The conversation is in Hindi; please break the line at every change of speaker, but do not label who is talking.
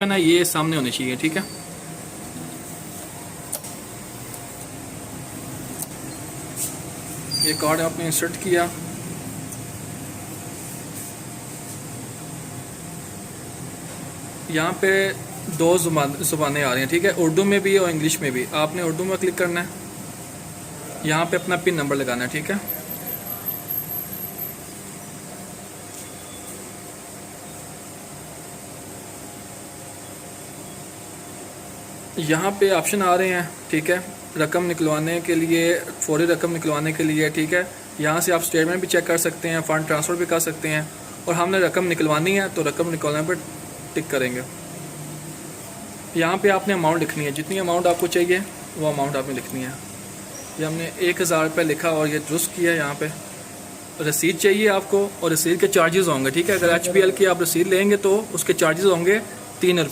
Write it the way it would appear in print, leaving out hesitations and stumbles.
ना ये सामने होनी चाहिए। ठीक है, ये कार्ड आपने इंसर्ट किया, यहाँ पे दो ज़ुबानें आ रही हैं। ठीक है, उर्दू में भी और इंग्लिश में भी। आपने उर्दू में क्लिक करना है, यहाँ पे अपना पिन नंबर लगाना है। ठीक है, यहाँ पे ऑप्शन आ रहे हैं। ठीक है, रकम निकलवाने के लिए, फौरी रकम निकलवाने के लिए। ठीक है, यहाँ से आप स्टेटमेंट भी चेक कर सकते हैं, फ़ंड ट्रांसफ़र भी कर सकते हैं। और हमने रकम निकलवानी है तो रकम निकलवाने पर टिक करेंगे। यहाँ पे आपने अमाउंट लिखनी है, जितनी अमाउंट आपको चाहिए वो अमाउंट आपने लिखनी है। ये हमने 1000 रुपये लिखा और ये दुरुस्त किया। यहाँ पे रसीद चाहिए आपको और रसीद के चार्जेस होंगे। ठीक है, अगर HBL की आप रसीद लेंगे तो उसके चार्जेस होंगे 3 रुपये।